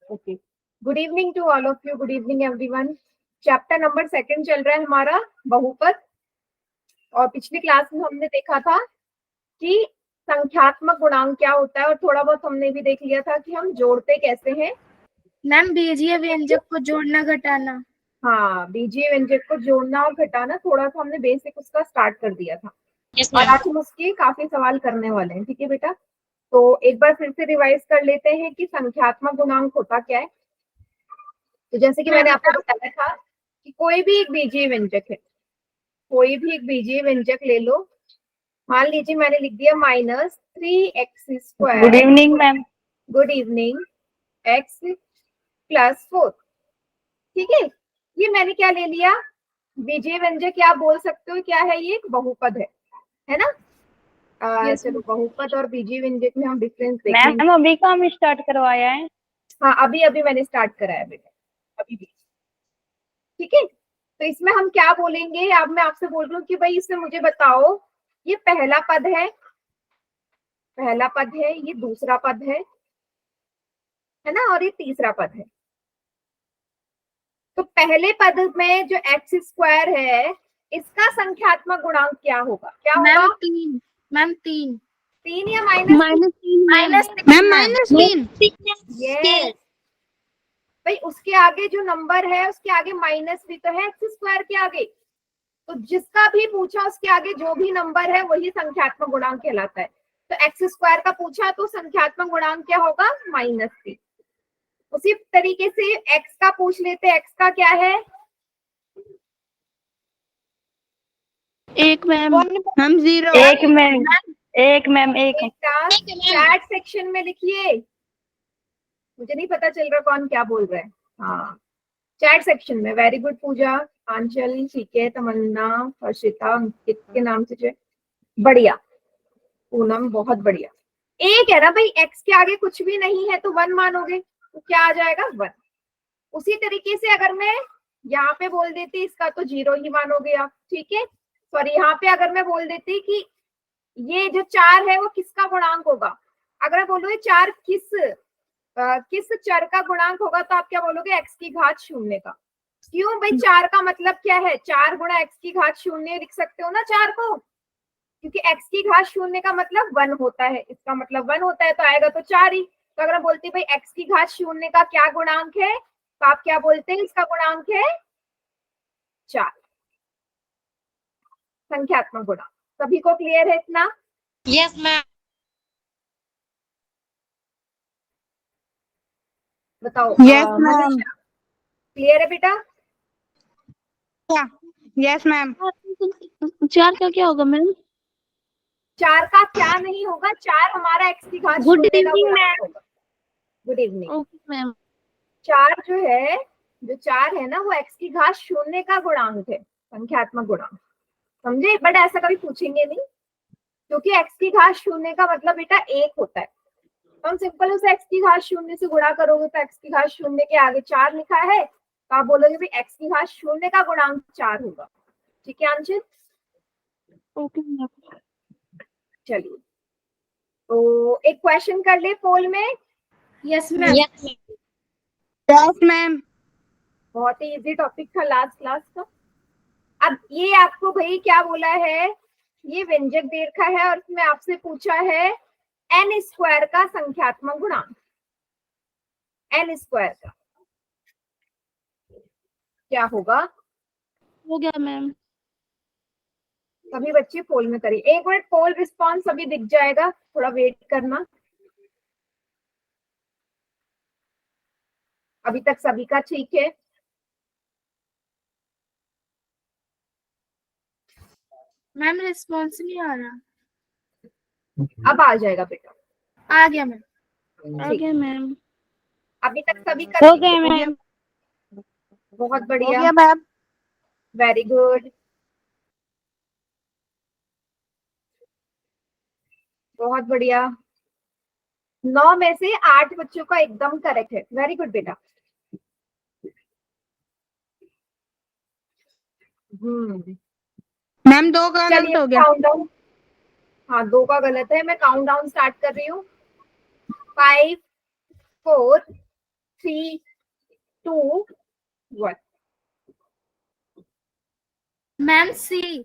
Okay, good evening to all of you, good evening everyone. Chapter number 2 चल रहा है हमारा, बहुपद। और पिछली क्लास में हमने देखा था कि संख्यात्मक गुणांक क्या होता है, और थोड़ा बहुत हमने भी देख लिया था कि हम जोड़ते कैसे हैं। मैम बीजीय व्यंजक को जोड़ना घटाना। हाँ, बीजीय व्यंजक को जोड़ना और घटाना, थोड़ा सा हमने बेसिक उसका स्टार्ट कर दिया था। yes, और आज हम उसके काफी सवाल करने वाले हैं। ठीक है बेटा, तो एक बार फिर से रिवाइज कर लेते हैं कि संख्यात्मक गुणांक होता क्या है। तो जैसे कि मैंने आपको बताया था कि कोई भी एक बीजीय व्यंजक है, कोई भी एक बीजीय व्यंजक ले लो। मान लीजिए मैंने लिख दिया -3x²। Good evening ma'am. Good evening. x+4। ठीक है, ये मैंने क्या ले लिया, बीजीय व्यंजक। क्या आप बोल सकते हो क्या है, ये एक बहुपद है ना। yes, चलो, बहुपद और बीजीय व्यंजक में हम डिफरेंस देखेंगे। मैम अभी काम स्टार्ट करवाया है। हाँ, अभी अभी मैंने स्टार्ट कराया बेटा, अभी भी। ठीक है, तो इसमें हम क्या बोलेंगे। अब मैं आपसे बोल रही हूँ कि भाई इसमें मुझे बताओ, ये पहला पद है, पहला पद है, ये दूसरा पद है ना, और ये तीसरा पद है। तो पहले पद में जो x² है, इसका संख्यात्मक गुणांक क्या होगा, क्या होगा। मैम 3 3 या -3? -3 यस भाई, उसके आगे जो नंबर है उसके आगे माइनस भी तो है, x² के आगे। तो जिसका भी पूछा उसके आगे जो भी नंबर है वही संख्यात्मक गुणांक कहलाता है। तो x² का पूछा तो संख्यात्मक गुणांक क्या होगा, -3। उसी तरीके से x का पूछ लेते, x का क्या है। एक मैम, हम 0। एक मैम। चैट सेक्शन में लिखिए, मुझे नहीं पता चल रहा कौन क्या बोल रहा है। हाँ, चैट सेक्शन में। वेरी गुड पूजा, आंचल, ठीक है, तमन्ना, हर्षिता, अंकित के नाम से जो है, बढ़िया। पूनम, बहुत बढ़िया। एक है ना भाई, x के आगे कुछ भी नहीं है तो 1 मानोगे, तो क्या आ जाएगा 1। उसी तरीके से अगर मैं यहाँ पे बोल देती इसका, तो 0 ही मानोगे आप। ठीक है, सॉरी, यहाँ पे अगर मैं बोल देती कि ये जो 4 है वो किसका गुणांक होगा, अगर मैं बोलूँ 4 किस चर का गुणांक होगा, तो आप क्या बोलोगे, x की घात 0 का। क्यों भाई, 4 का मतलब क्या है, 4 गुणा x की घात 0 लिख सकते हो ना 4 को, क्योंकि x की घात 0 का मतलब 1 होता है, इसका मतलब 1 होता है, तो आएगा तो 4 ही। तो अगर बोलते भाई x की घात 0 का क्या गुणांक है, तो आप क्या बोलते हैं, इसका गुणांक है 4। संख्यात्मक गुणांक सभी को क्लियर है इतना। Yes ma'am. बताओ। Yes ma'am. क्लियर है बेटा। Yes ma'am. 4 का क्या होगा मैम। 4 का क्या नहीं होगा, 4 हमारा x की घात 0 का गुणांक होगा। Good evening. Okay ma'am. 4 जो है, जो 4 है ना, वो x की घात 0 का गुणांक है, संख्यात्मक गुणांक। समझे, बट ऐसा कभी पूछेंगे नहीं, क्योंकि x की घात 0 का मतलब बेटा 1 होता है। तो हम सिंपल उसे x की घात 0 से गुणा करोगे, तो x की घात 0 के आगे 4 लिखा है, तो आप बोलोगे भाई x की घात 0 का गुणांक 4 होगा। ठीक है अंशित। Okay ma'am. चलिए, तो एक क्वेश्चन कर ले पोल में। Yes ma'am. Yes ma'am. बहुत ही इजी टॉपिक था लास्ट क्लास का। अब ये आपको भाई क्या बोला है, ये व्यंजक दे रखा है और इसमें आपसे पूछा है n² का संख्यात्मक गुणांक। n² का क्या होगा, हो गया मैम। सभी बच्चे पोल में करिए। 1 मिनट, पोल रिस्पॉन्स अभी दिख जाएगा, थोड़ा वेट करना। अभी तक सभी का ठीक है। मैम रिस्पॉन्स नहीं आ रहा। अब आ जाएगा बेटा। आ गया मैम। आ गया मैम। अभी तक सभी का हो ठीक गया है। मैम। बहुत हो बढ़िया, गया मैम। वेरी गुड, बहुत बढ़िया। 9 में से 8 बच्चों का एकदम करेक्ट है, वेरी गुड बेटा। मैम 2 का चलिए गलत हो गया। Count down. हाँ, 2 का गलत है, मैं काउंट डाउन स्टार्ट कर रही हूँ। 5 4 3 2 1। मैम सी।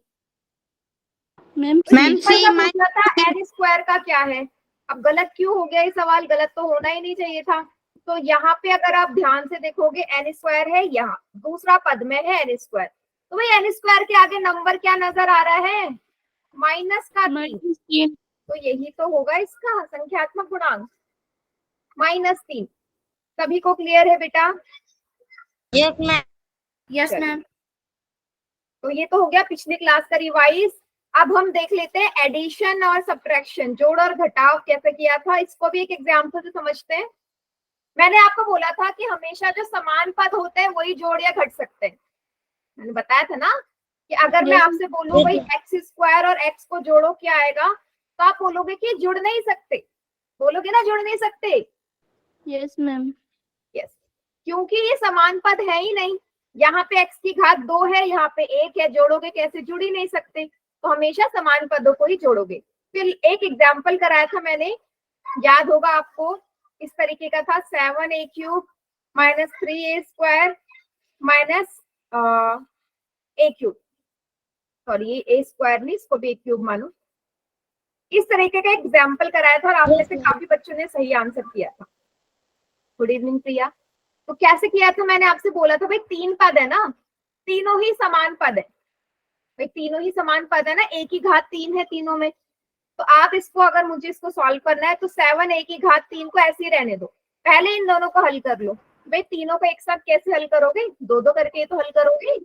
मैम मैम सी पूछना था एन स्क्वायर का क्या है। अब गलत क्यों हो गया ये सवाल, गलत तो होना ही नहीं चाहिए था। तो यहाँ पे अगर आप ध्यान से देखोगे एन स्क्वायर है, यहाँ दूसरा पद में है एन स्क्वायर, तो भाई एन स्क्वायर के आगे नंबर क्या नजर आ रहा है, माइनस का 3। तो यही तो होगा इसका संख्यात्मक गुणांक, -3। सभी को क्लियर है बेटा? Yes ma'am. यस चलिए। मैम। तो ये तो हो गया पिछली क्लास का रिवाइज। अब हम देख लेते हैं एडिशन और सब्ट्रैक्शन, जोड़ और घटाव कैसे किया था, इसको भी एक एग्जाम्पल से समझते हैं। मैंने आपको बोला था कि हमेशा जो समान पद होते हैं वही जोड़ या घट सकते हैं। मैंने बताया था ना कि अगर मैं आपसे बोलूं भाई एक्स स्क्वायर और एक्स को जोड़ो क्या आएगा, तो आप बोलोगे कि जुड़ नहीं सकते, बोलोगे ना जुड़ नहीं सकते। Yes ma'am. यस, क्योंकि ये समान पद है ही नहीं। यहाँ पे x की घात 2 है, यहाँ पे 1 है, जोड़ोगे कैसे, जुड़ ही नहीं सकते। तो हमेशा समान पदों को ही जोड़ोगे। फिर एक एग्जाम्पल कराया था मैंने, याद होगा आपको, इस तरीके का था 7a³ - 3a² - a³। सॉरी, ये a² नहीं, इसको भी a³ मानो। इस तरीके का एग्जाम्पल कराया था और आप में से काफी बच्चों ने सही आंसर किया था। गुड इवनिंग प्रिया। तो कैसे किया था, मैंने आपसे बोला था भाई 3 पद है ना, तीनों ही समान पद है भाई, तीनों ही समान पद है ना, a की घात 3 है तीनों में। तो आप इसको, अगर मुझे इसको सॉल्व करना है तो 7a की घात 3 को ऐसे ही रहने दो, पहले इन दोनों को हल कर लो। भाई तीनों को एक साथ कैसे हल करोगे, दो दो करके तो हल करोगे,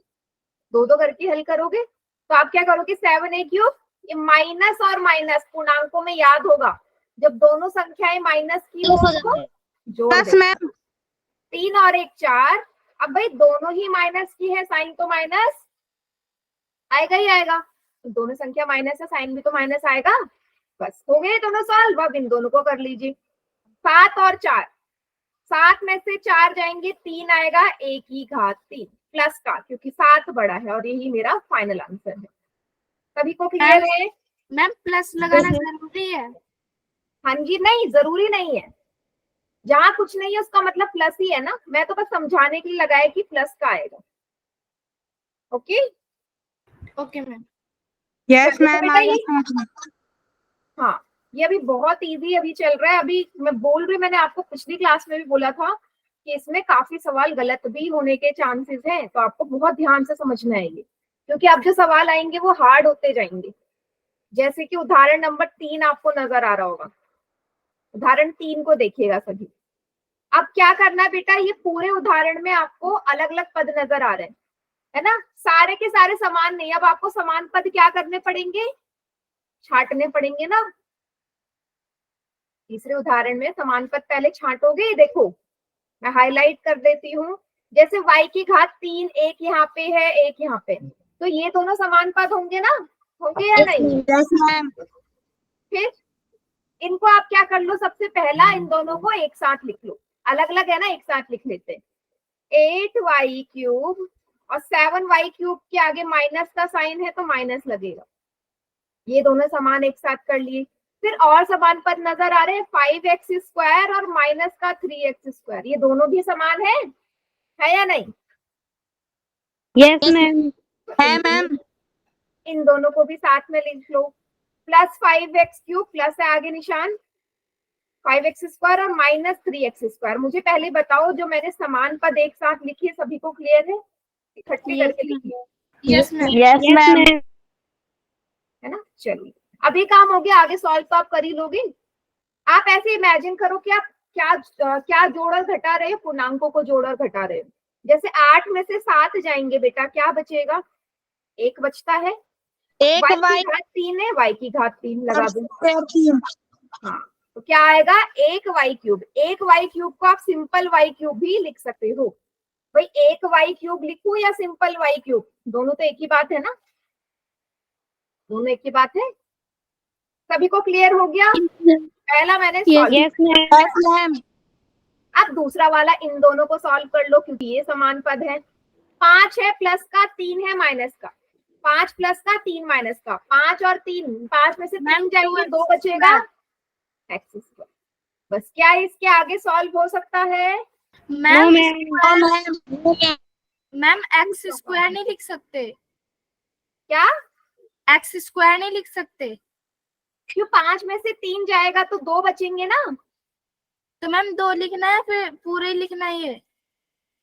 दो दो करके हल करोगे। तो आप क्या करोगे, 7a³, ये माइनस और माइनस पूर्णांकों में याद होगा, जब दोनों संख्याएं माइनस की हो तो जोड़ यस दे। मैम। 3 और 1 4। अब भाई दोनों ही माइनस की है, साइन तो माइनस आएगा ही आएगा, तो दोनों संख्या माइनस है, साइन भी तो माइनस आएगा। बस हो गए दोनों सॉल्व। अब इन दोनों को कर लीजिए। 7 और 4, 7 में से 4 जाएंगे, 3 आएगा, a की घात 3 प्लस का, क्योंकि 7 बड़ा है, और यही मेरा फाइनल आंसर है। सभी को क्लियर है? मैम प्लस लगाना जरूरी है? हाँ जी, नहीं जरूरी नहीं है, जहां कुछ नहीं है उसका मतलब प्लस ही है ना, मैं तो बस समझाने के लिए लगाया कि प्लस का आएगा। Okay okay ma'am. यस तो मैम। बेटा ये, हाँ ये अभी बहुत इजी अभी चल रहा है। अभी मैं बोल रही, मैंने आपको पिछली क्लास में भी बोला था कि इसमें काफी सवाल गलत भी होने के चांसेस हैं, तो आपको बहुत ध्यान से समझना है ये, क्योंकि अब जो सवाल आएंगे वो हार्ड होते जाएंगे। जैसे कि उदाहरण नंबर 3 आपको नजर आ रहा होगा, उदाहरण 3 को देखिएगा सभी। अब क्या करना है बेटा, ये पूरे उदाहरण में आपको अलग अलग पद नजर आ रहे हैं, है ना, सारे के सारे समान नहीं। अब आपको समान पद क्या करने पड़ेंगे, छांटने पड़ेंगे ना। तीसरे उदाहरण में समान पद पहले छांटोगे, देखो मैं हाईलाइट कर देती हूँ। जैसे y की घात 3, एक यहाँ पे है, एक यहाँ पे, तो ये दोनों समान पद होंगे ना, होंगे या नहीं? Yes ma'am. फिर इनको आप क्या कर लो, सबसे पहला इन दोनों को एक साथ लिख लो, अलग अलग है ना, एक साथ लिख लेते हैं। 8y³ और 7y³ के आगे माइनस का साइन है तो माइनस लगेगा, ये दोनों समान एक साथ कर लिए। फिर और समान पद नजर आ रहे हैं, 5x² और माइनस का 3x², ये दोनों भी समान है या नहीं? Yes ma'am. है मैम। इन दोनों को भी साथ में लिख लो। प्लस 5x³ प्लस है आगे निशान, 5x² और माइनस 3x²। मुझे पहले बताओ, जो मैंने समान पद एक साथ लिखी है सभी को क्लियर है? इकट्ठे करके लिखिए। Yes ma'am. Yes ma'am. है ना, चलिए अब ये काम हो गया, आगे सॉल्व तो आप कर ही लोगे। आप ऐसे इमेजिन करो कि आप क्या जोड़ और घटा रहे हो, पूर्णांकों को जोड़ और घटा रहे हो। जैसे 8 में से 7 जाएंगे बेटा, क्या बचेगा, 1 बचता है। एक y की y घात 3 है, y की घात 3 लगा दो। 3। हाँ, तो क्या आएगा, 1y³। 1y³ को आप सिंपल y³ भी लिख सकते हो। भाई 1y³ लिखूं या सिंपल y³, दोनों तो एक ही बात है ना, दोनों एक ही बात है। सभी को क्लियर हो गया? पहला मैंने सॉल्व। Yes ma'am. अब दूसरा वाला इन दोनों को सॉल्व कर लो, क्योंकि ये समान पद है। 5 है प्लस का, 3 है माइनस का, 5 प्लस का 3 माइनस का, 5 और 3, 5 में से 3 जाएंगे, 2 बचेगा x²। बस क्या इसके आगे सॉल्व हो सकता है? Ma'am ma'am ma'am x square नहीं लिख सकते, क्या? एक्स स्क्वायर नहीं लिख सकते। क्यों? 5 में से 3 जाएगा तो 2 बचेंगे ना। तो मैम 2 लिखना है, फिर पूरे ही लिखना ही है।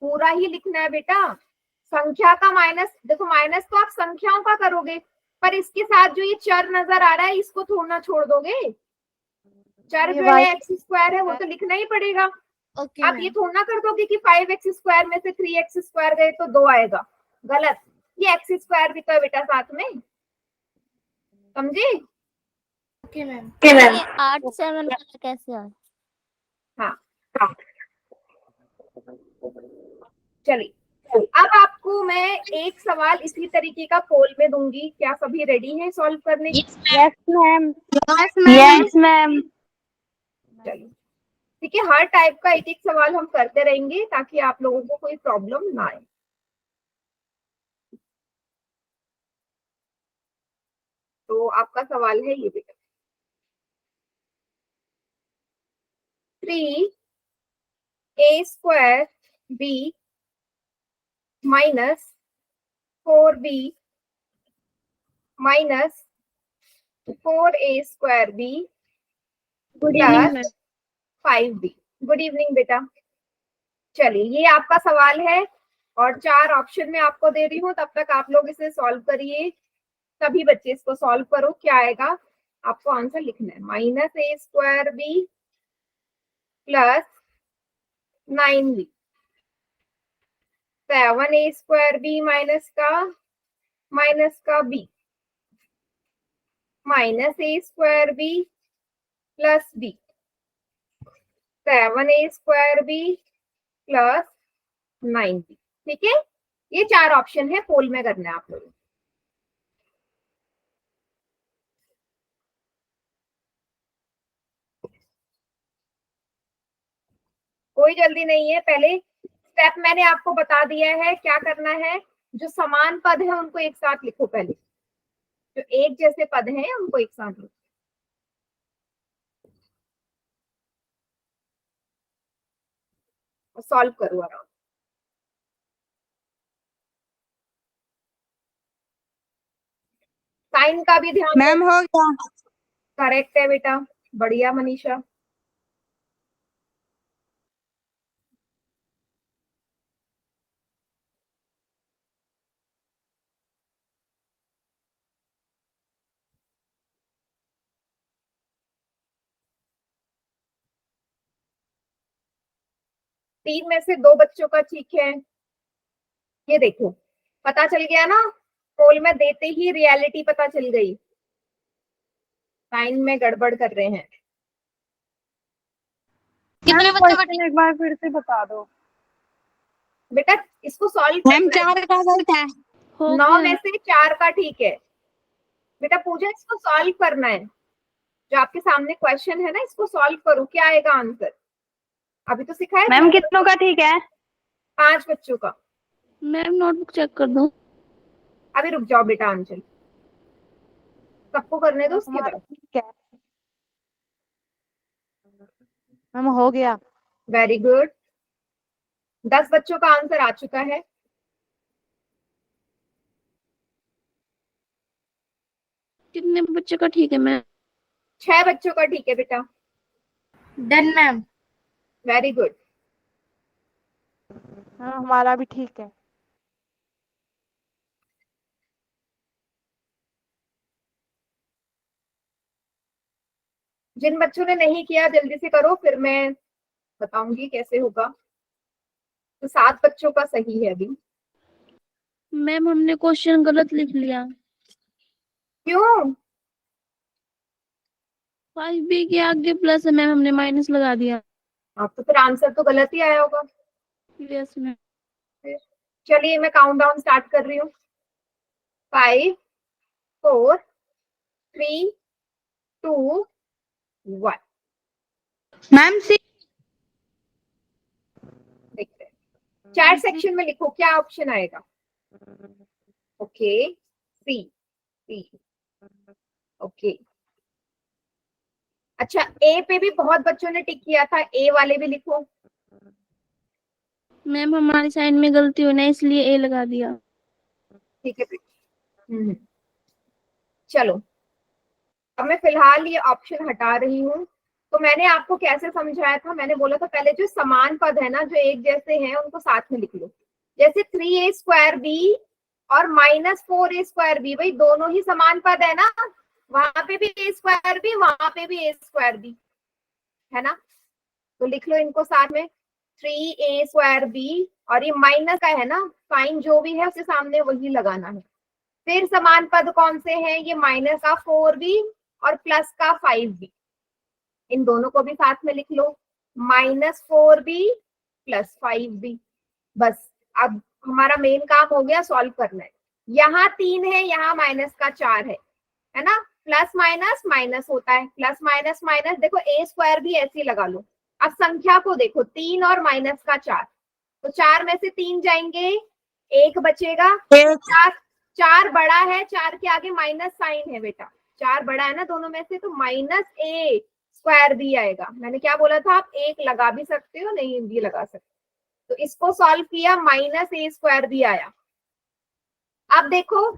पूरा ही लिखना है बेटा। संख्या का माइनस, देखो माइनस तो आप संख्याओं का करोगे, पर इसके साथ जो ये चर नजर आ रहा है इसको थोड़ा छोड़ दोगे। चर जो है एक्स स्क्वायर है वो तो लिखना ही पड़ेगा। ओके आप ये थोड़ा कर दोगे कि 5x स्क्वायर में से 3x स्क्वायर गए तो 2 आएगा, गलत। ये एक्स स्क्वायर भी तो है बेटा साथ में, समझे? Okay ma'am. 8 7 कैसे है? हाँ, चलिए अब आपको मैं एक सवाल इसी तरीके का पोल में दूंगी, क्या सभी रेडी हैं सॉल्व करने की? Yes ma'am. Yes ma'am. चलिए ठीक है, हर टाइप का एक एक सवाल हम करते रहेंगे ताकि आप लोगों को कोई प्रॉब्लम ना आए। तो आपका सवाल है ये बेटा, 3a² b minus 4b minus 4a² b good evening plus 5b। Good evening बेटा। चलिए ये आपका सवाल है और 4 ऑप्शन में आपको दे रही हूँ, तब तक आप लोग इसे सॉल्व करिए। सभी बच्चे इसको सॉल्व करो, क्या आएगा आपको आंसर लिखना है। -a² b plus 9b, 7a² b minus का b -a² b plus b, 7a² b plus 9b। ठीक है, ये 4 ऑप्शन है, पोल में करना है आप लोगों को। कोई जल्दी नहीं है, पहले स्टेप मैंने आपको बता दिया है क्या करना है। जो समान पद है उनको एक साथ लिखो, पहले जो एक जैसे पद हैं उनको एक साथ लिखो। और सॉल्व करो आराम। साइन का भी ध्यान मैम हो गया। करेक्ट है बेटा, बढ़िया मनीषा। तीन में से 2 बच्चों का ठीक है। ये देखो पता चल गया ना, पोल में देते ही रियलिटी पता चल गई, साइन में गड़बड़ कर रहे हैं। कितने बच्चों का? एक बार फिर से बता दो बेटा इसको सॉल्व मैम। 4 का गलत है। 9 में से 4 का ठीक है। बेटा पूजा इसको सॉल्व करना है, जो आपके सामने क्वेश्चन है ना इसको सॉल्व करो, क्या आएगा आंसर। अभी तो सिखाया मैम कितनों का ठीक है? 5 बच्चों का। मैम नोटबुक चेक कर दो। अभी रुक जाओ बेटा अंचल, सबको करने दो उसके बाद। ठीक है मैम, हो गया। वेरी गुड, 10 बच्चों का आंसर आ चुका है। कितने बच्चे का ठीक है मैम? 6 बच्चों का ठीक है बेटा। Done ma'am. Very good. हाँ हमारा भी ठीक है। जिन बच्चों ने नहीं किया जल्दी से करो, फिर मैं बताऊंगी कैसे होगा। तो 7 बच्चों का सही है अभी। मैम हमने क्वेश्चन गलत लिख लिया। क्यों? 5b के आगे प्लस है मैम, हमने माइनस लगा दिया। आप तो फिर आंसर तो गलत ही आया होगा। Yes ma'am. चलिए मैं काउंट डाउन स्टार्ट कर रही हूँ। 5 4 3 2 1। मैम सी। देखते हैं चैट सेक्शन में लिखो क्या ऑप्शन आएगा। ओके, सी सी। ओके, अच्छा ए पे भी बहुत बच्चों ने टिक किया था, ए वाले भी लिखो। मैम हमारी साइड में गलती हुई ना, इसलिए ए लगा दिया। ठीक है बेटा। चलो, अब मैं फिलहाल ये ऑप्शन हटा रही हूँ। तो मैंने आपको कैसे समझाया था, मैंने बोला था पहले जो समान पद है ना, जो एक जैसे हैं, उनको साथ में लिख लो। जैसे 3a² और -4a², भाई दोनों ही समान पद है ना, वहां पे भी a², वहां पे भी a², है ना। तो लिख लो इनको साथ में, 3a², और ये माइनस का है ना, साइन जो भी है उसके सामने वही लगाना है। फिर समान पद कौन से हैं, ये माइनस का 4b और प्लस का 5b, इन दोनों को भी साथ में लिख लो, -4b + 5b। बस, अब हमारा मेन काम हो गया, सॉल्व करना है। यहाँ 3 है, यहाँ -4 है ना, प्लस माइनस माइनस होता है, प्लस माइनस माइनस, देखो a² भी ऐसे ही लगा लो। अब संख्या को देखो, 3 और -4, तो 4 में से 3 जाएंगे, 1 बचेगा। 4 बड़ा है, 4 के आगे माइनस साइन है बेटा, 4 बड़ा है ना दोनों में से, तो -a² आएगा। मैंने क्या बोला था, आप 1 लगा भी सकते हो, नहीं भी लगा सकते। तो इसको सॉल्व किया, -a² आया। अब देखो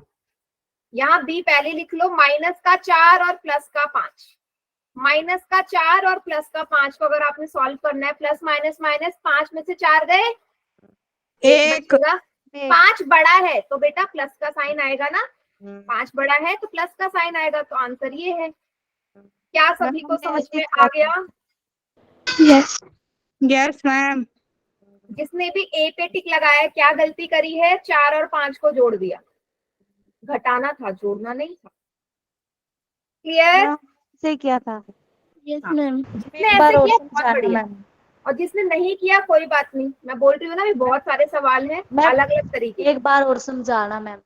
यहाँ b पहले लिख लो, -4 और +5। -4 और +5 को अगर आपने सॉल्व करना है, प्लस माइनस माइनस, 5 में से 4 गए, 1 बचेगा। 5 बड़ा है तो बेटा प्लस का साइन आएगा ना, 5 बड़ा है तो प्लस का साइन आएगा, तो आंसर ये है। क्या सभी को समझ में आ गया? यस। Yes ma'am. जिसने भी ए पे टिक लगाया, क्या गलती करी है, 4 और 5 को जोड़ दिया। घटाना था, जोड़ना नहीं था। क्लियर? से किया था। यस हाँ। मैम। जिसने ऐसे किया बहुत बढ़िया, और जिसने नहीं किया कोई बात नहीं। मैं बोल रही हूँ ना, बहुत सारे सवाल हैं अलग अलग तरीके। एक बार और समझाना मैम।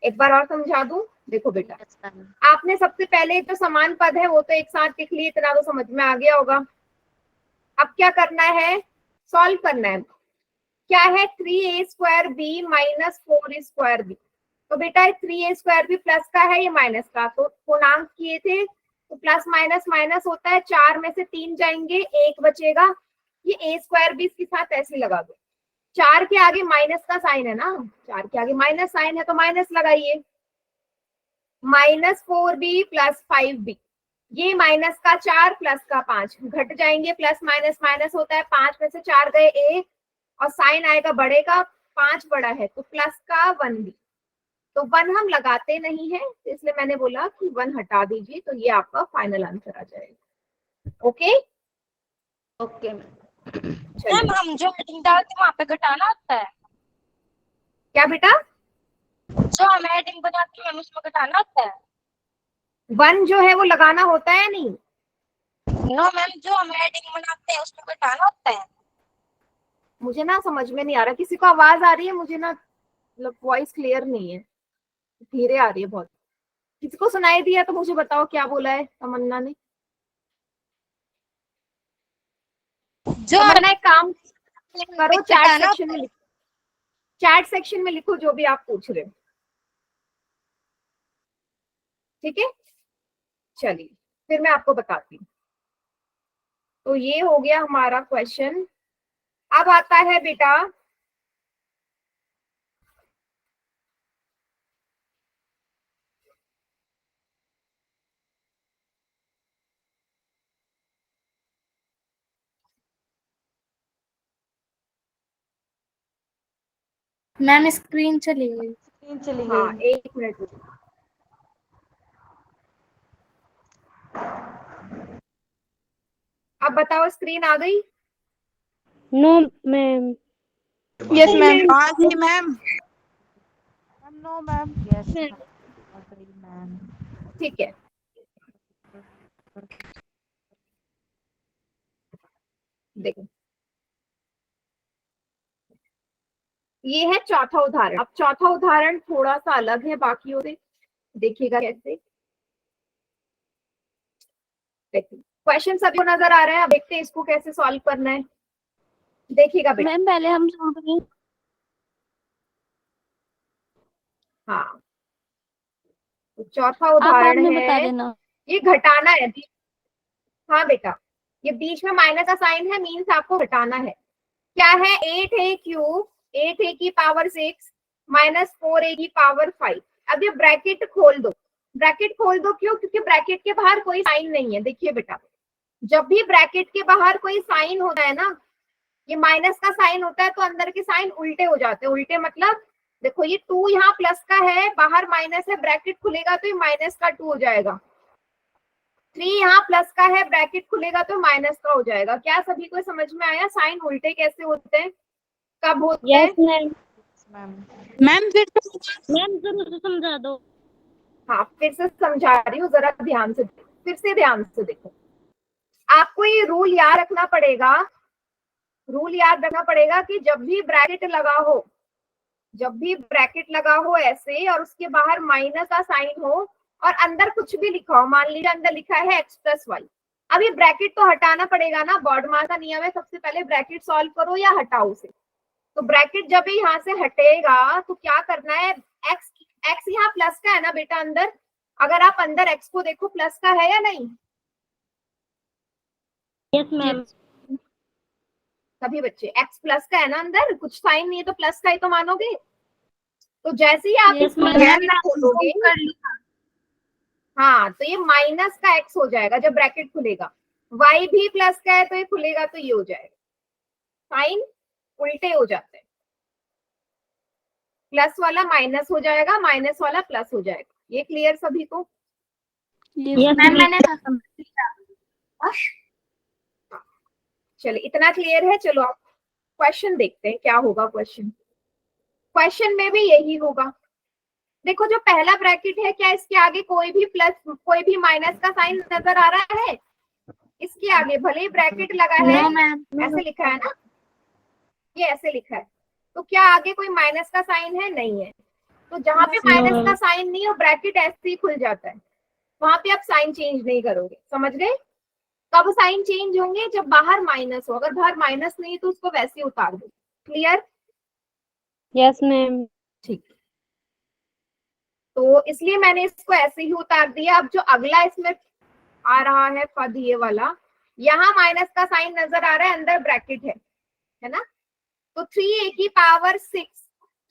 एक बार और समझा दूं। देखो बेटा, आपने सबसे पहले जो समान पद है वो तो एक साथ लिख लिए, इतना तो समझ में आ गया होगा। अब क्या करना है, सॉल्व करना है। क्या है, 3a²b - 4a²b। तो बेटा 3a² प्लस का है, ये माइनस का, तो पूर्णांक किए थे, तो प्लस माइनस माइनस होता है। 4 में से 3 जाएंगे, 1 बचेगा। ये a² भी इसके साथ ऐसे लगा दो। 4 के आगे माइनस का साइन है ना, 4 के आगे माइनस साइन है तो माइनस लगाइए। -4b + 5b, ये -4 प्लस का 5 घट जाएंगे, प्लस माइनस माइनस होता है। 5 में से 4 गए, 1, और साइन आएगा बड़े का, 5 बड़ा है तो प्लस का 1b। तो 1 हम लगाते नहीं है, इसलिए मैंने बोला कि 1 हटा दीजिए, तो ये आपका फाइनल आंसर आ जाएगा। ओके ओके मैम, हम जो हेडिंग डालते हैं वहाँ पे घटाना होता है? क्या बेटा, जो हम हेडिंग बनाते हैं उसमें घटाना होता है? 1 जो है वो लगाना होता है नहीं। नो मैम, जो हम हेडिंग बनाते हैं उसमें घटाना होता है? मुझे ना समझ में नहीं आ रहा, किसी को आवाज आ रही है? मुझे ना मतलब वॉइस क्लियर नहीं है, धीरे आ रही है बहुत। किसी को सुनाई दिया तो मुझे बताओ क्या बोला है तमन्ना ने। जो तमन्ना एक काम करो, चैट घटाना सेक्शन में लिखो, चैट सेक्शन में लिखो जो भी आप पूछ रहे हो। ठीक है, चलिए फिर मैं आपको बताती हूँ। तो ये हो गया हमारा क्वेश्चन। अब आता है बेटा, मैम स्क्रीन चली गई। स्क्रीन चली हाँ गई। 1 मिनट रुको। अब बताओ, स्क्रीन आ गई? No ma'am. Yes ma'am. हाँ जी ma'am. No ma'am. Yes ma'am. ठीक है, देखो ये है चौथा उदाहरण। अब चौथा उदाहरण थोड़ा सा अलग है बाकियों से, देखिएगा कैसे। देखिए क्वेश्चन सभी को नजर आ रहा है, अब देखते हैं इसको कैसे सॉल्व करना है। देखिएगा बेटा, मैम पहले हम समझ गए। हाँ तो चौथा आप बाद उदाहरण में बता है, देना। ये घटाना है। हाँ बेटा, ये बीच में माइनस का साइन है, मीन्स आपको घटाना है। क्या है 8a क्यूब 8a की पावर 6 माइनस 4a की पावर 5। अब ये ब्रैकेट खोल दो, ब्रैकेट खोल दो क्यों? क्योंकि ब्रैकेट के बाहर कोई साइन नहीं है। देखिए बेटा, जब भी ब्रैकेट के बाहर कोई साइन होता है ना, ये माइनस का साइन होता है तो अंदर के साइन उल्टे हो जाते हैं। उल्टे मतलब देखो ये 2 यहाँ प्लस का है, बाहर माइनस है, ब्रैकेट खुलेगा तो ये माइनस का 2 हो जाएगा। 3 यहाँ प्लस का है, ब्रैकेट खुलेगा तो माइनस का हो जाएगा। क्या सभी को समझ में आया साइन उल्टे कैसे होते हैं, कब होते हैं? मैम। मैम मैम फिर मैम जरूर से समझा दो। हाँ फिर से समझा रही हूँ, जरा ध्यान से, फिर से ध्यान से देखो। आपको ये रूल याद रखना पड़ेगा, रूल याद रखना पड़ेगा कि जब भी ब्रैकेट लगा हो, जब भी ब्रैकेट लगा हो ऐसे और उसके बाहर माइनस का साइन हो और अंदर कुछ भी लिखा हो, मान लीजिए अंदर लिखा है x प्लस वाई, अब ये ब्रैकेट तो हटाना पड़ेगा ना। बॉडमास का नियम है सबसे पहले ब्रैकेट सॉल्व करो या हटाओ उसे। तो ब्रैकेट जब यहाँ से हटेगा तो क्या करना है, x यहाँ प्लस का है ना बेटा अंदर, अगर आप अंदर x को देखो प्लस का है या नहीं? Yes ma'am. सभी बच्चे x प्लस का है ना अंदर, कुछ साइन नहीं है तो प्लस का ही तो मानोगे। तो जैसे ही आप Yes, इसको ma'am. ब्रैकेट खोलोगे, हाँ तो ये माइनस का x हो जाएगा जब ब्रैकेट खुलेगा। y भी प्लस का है तो ये खुलेगा तो ये हो जाएगा। साइन उल्टे हो जाते हैं, प्लस वाला माइनस हो जाएगा, माइनस वाला प्लस हो जाएगा। ये क्लियर सभी को? यस मैम मैंने चलिए इतना क्लियर है। चलो आप क्वेश्चन देखते हैं क्या होगा। क्वेश्चन में भी यही होगा। देखो जो पहला ब्रैकेट है, क्या इसके आगे कोई भी प्लस कोई भी माइनस का साइन नजर आ रहा है? इसके आगे भले ही ब्रैकेट लगा है, नो मैम। ऐसे लिखा है ना, ये ऐसे लिखा है, तो क्या आगे कोई माइनस का साइन है? नहीं है। तो जहां पे माइनस का साइन नहीं हो, ब्रैकेट ऐसे ही खुल जाता है, वहां पे आप साइन चेंज नहीं करोगे। समझ गए? कब साइन चेंज होंगे? जब बाहर माइनस हो। अगर बाहर माइनस नहीं तो उसको वैसे ही उतार दो। क्लियर? Yes ma'am. ठीक, तो इसलिए मैंने इसको ऐसे ही उतार दिया। अब जो अगला इसमें आ रहा है पद, ये वाला, यहाँ माइनस का साइन नजर आ रहा है, अंदर ब्रैकेट है ना? तो 3a की पावर 6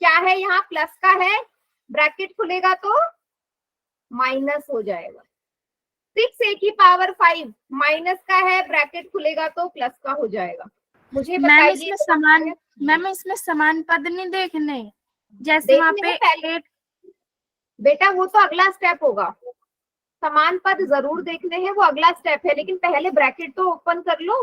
क्या है, यहाँ प्लस का है, ब्रैकेट खुलेगा तो माइनस हो जाएगा। 6a की पावर 5 माइनस का है, ब्रैकेट खुलेगा तो प्लस का हो जाएगा। मुझे मैम बताइए इसमें समान, मैम इसमें समान पद नहीं देखने, जैसे वहाँ पे पहले बेटा वो तो अगला स्टेप होगा। समान पद जरूर देखने हैं, वो अगला स्टेप है, लेकिन पहले ब्रैकेट तो ओपन कर लो।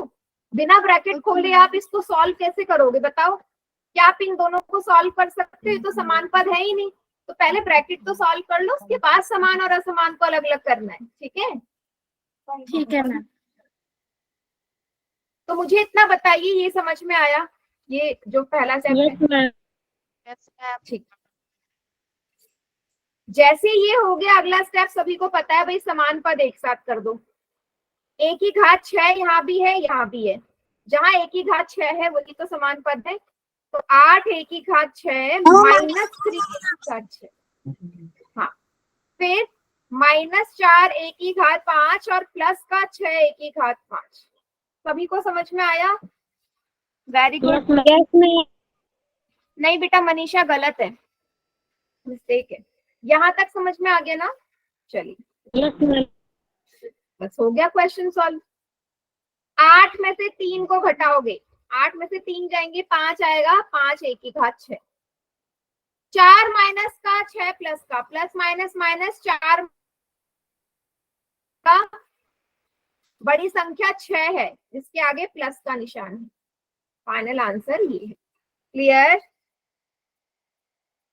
बिना ब्रैकेट खोले आप इसको सॉल्व कैसे करोगे बताओ? क्या आप इन दोनों को सॉल्व कर सकते हो? तो समान पद है ही नहीं, तो पहले ब्रैकेट तो सॉल्व कर लो, उसके बाद समान और असमान को अलग अलग करना है। ठीक है? ठीक है मैम। तो मुझे इतना बताइए, ये समझ में आया ये जो पहला स्टेप है? Yes ma'am. Yes ma'am. ठीक, जैसे ये हो गया अगला स्टेप सभी को पता है भाई, समान पद एक साथ कर दो। a की घात 6 यहाँ भी है, यहाँ भी है, जहां a की घात 6 है वही तो समान पद है। तो 8 a की घात 6 माइनस 3 a की घात 6, हाँ, फिर माइनस 4 a की घात 5 और प्लस का 6 a की घात 5। सभी को समझ में आया? Very good. Yes ma'am. नहीं बेटा मनीषा गलत है, मिस्टेक है। यहाँ तक समझ में आ गया ना? चलिए यस मैम। बस हो गया क्वेश्चन सॉल्व। 8 में से 3 को घटाओगे, 8 में से 3 जाएंगे, 5 आएगा, 5 a की घात 6, 4 माइनस का 6 प्लस का, प्लस माइनस माइनस 4 का, बड़ी संख्या 6 है जिसके आगे प्लस का निशान है। फाइनल आंसर ये है। Clear?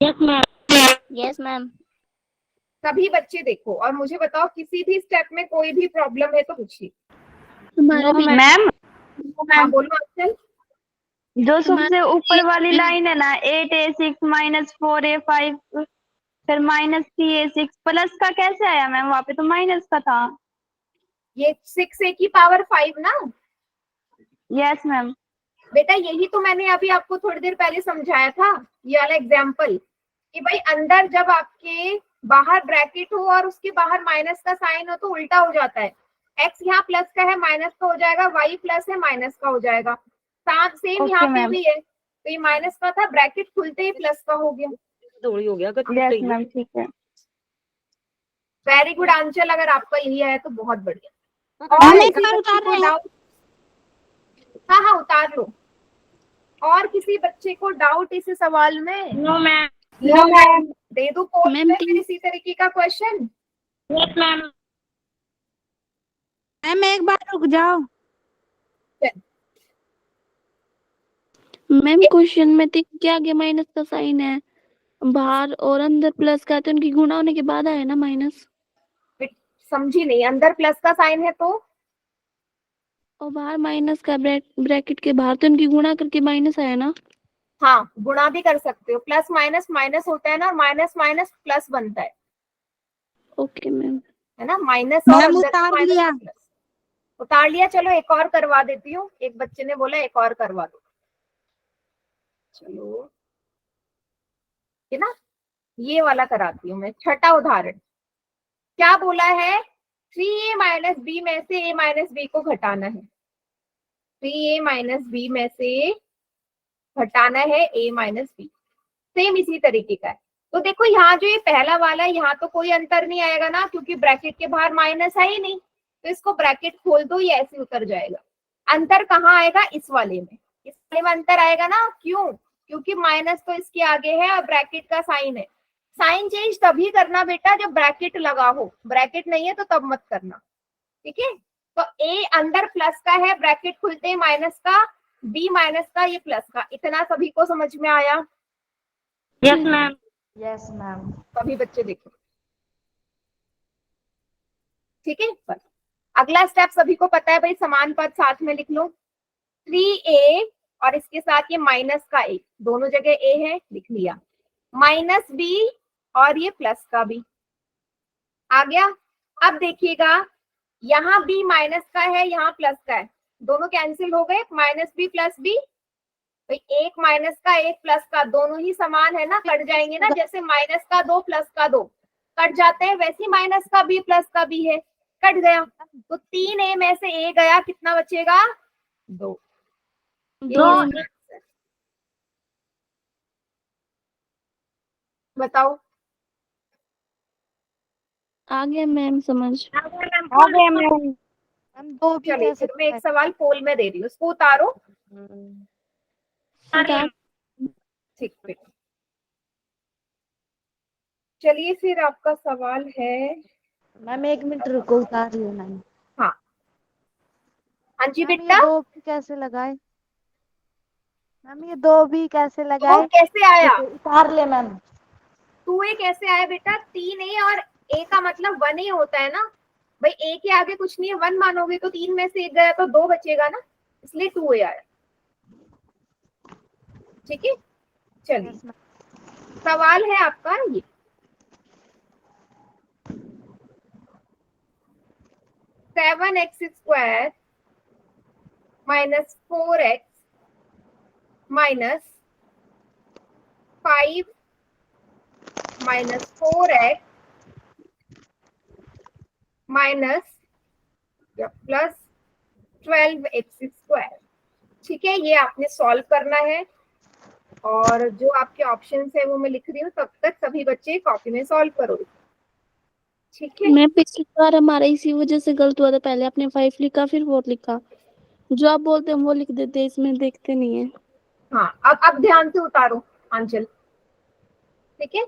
Yes ma'am. Yes ma'am. सभी बच्चे देखो और मुझे बताओ, किसी भी स्टेप में कोई भी प्रॉब्लम है तो पूछिए। मैम हाँ बोलो अफजल। जो सबसे ऊपर वाली लाइन है ना, 8a6 माइनस 4a5 फिर माइनस 3a6 प्लस का कैसे आया मैम? वहाँ पे तो माइनस का था। ये 6a की पावर 5 ना यस मैम। बेटा, यही तो मैंने अभी आपको थोड़ी देर पहले समझाया था, ये वाला एग्जाम्पल, कि भाई अंदर जब आपके बाहर ब्रैकेट हो और उसके बाहर माइनस का साइन हो तो उल्टा हो जाता है। x यहाँ प्लस का है माइनस का हो जाएगा, y प्लस है माइनस का हो जाएगा। सेम यहाँ Okay, पे ma'am. भी है, तो ये माइनस का था, ब्रैकेट खुलते ही प्लस का हो गया। थोड़ी हो गया Yes, ma'am. ठीक है. वेरी गुड आंचल, अगर आपका यही आया तो बहुत बढ़िया। हम और एक किसी बार बच्चे उतार को रहे हैं। डाउट? हाँ हाँ उतार लो। और किसी बच्चे को डाउट इस सवाल में? No ma'am. No ma'am. दे दो पोस्ट मैम, में फिर इसी तरीके का क्वेश्चन। Yes ma'am. मैम एक बार रुक जाओ। मैम क्वेश्चन में तीन के आगे माइनस का साइन है, बाहर और अंदर प्लस का है, तो उनकी गुणा होने के बाद आया ना माइनस, समझी नहीं, अंदर प्लस का साइन है तो और बाहर माइनस का ब्रैकेट के बाहर, तो उनकी गुणा करके माइनस आया ना। हाँ गुणा भी कर सकते हो, प्लस माइनस माइनस होता है ना, माइनस माइनस प्लस बनता ओके मैम। है ना, माइनस और मैम अंदर उतार माइनस लिया। प्लस। उतार लिया, चलो एक और करवा देती हूँ, एक बच्चे ने बोला एक और करवा दो। चलो है ना, ये वाला कराती हूँ मैं। छठा उदाहरण क्या बोला है? 3a माइनस बी में से a माइनस बी को घटाना है। 3a माइनस बी में से घटाना है a माइनस बी। सेम इसी तरीके का है। तो देखो यहाँ जो ये पहला वाला है, यहाँ तो कोई अंतर नहीं आएगा ना, क्योंकि ब्रैकेट के बाहर माइनस है ही नहीं, तो इसको ब्रैकेट खोल दो, ये ऐसे उतर जाएगा। अंतर कहाँ आएगा? इस वाले में। इस वाले में अंतर आएगा ना, क्यों? क्योंकि माइनस तो इसके आगे है और ब्रैकेट का साइन है। साइन चेंज तभी करना बेटा जब ब्रैकेट लगा हो, ब्रैकेट नहीं है तो तब मत करना, ठीक है। तो ए अंदर प्लस का है, ब्रैकेट खुलते ही माइनस का, बी माइनस का, ये प्लस का। इतना सभी को समझ में आया? Yes ma'am. Yes ma'am. सभी बच्चे देखो, ठीक है। बस अगला स्टेप सभी को पता है भाई, समान पद साथ में लिख लो। 3a और इसके साथ ये माइनस का a, दोनों जगह a है, लिख लिया। माइनस b और ये प्लस का b आ गया। अब देखिएगा यहाँ b माइनस का है, यहाँ प्लस का है, दोनों कैंसिल हो गए, माइनस b प्लस b। भाई एक माइनस का एक प्लस का, दोनों ही समान है ना, कट जाएंगे ना, जैसे माइनस का 2 प्लस का 2 कट जाते हैं, वैसे माइनस का b प्लस का b है, कट गया। तो 3a में से a गया, कितना बचेगा? 2। बताओ। आ गया मैम समझ। आ गया मैम। हम दो भी चलिए कैसे फिर मैं एक सवाल पोल में दे रही हूँ, उसको उतारो। उतार। ठीक है, चलिए फिर आपका सवाल है। मैम एक मिनट रुको, उतार रही हूँ मैम। हाँ हाँ जी मैम ये बेटा, दो भी कैसे लगाए? मैम ये दो भी कैसे तो लगाए? कैसे आया? उतार ले मैम। 2a कैसे आया बेटा? 3a और a का मतलब 1 ही होता है ना भाई, a के आगे कुछ नहीं है, 1 मानोगे तो 3 में से 1 गया तो 2 बचेगा ना, इसलिए 2a आया। ठीक है, चलिए यस मैम। सवाल है आपका ये। Seven x square minus 4x minus 5 minus 4x minus या प्लस 12x स्क्वायर। ठीक है, ये आपने सॉल्व करना है, और जो आपके ऑप्शंस है वो मैं लिख रही हूँ, तब तक सभी बच्चे कॉपी में सॉल्व करो, ठीक है। मैं पिछली बार हमारा इसी वजह से गलत हुआ था, पहले आपने 5 लिखा फिर 4 लिखा, जो आप बोलते हैं वो लिख देते हैं, इसमें देखते नहीं है। हाँ अब ध्यान से उतारो आंचल, ठीक है,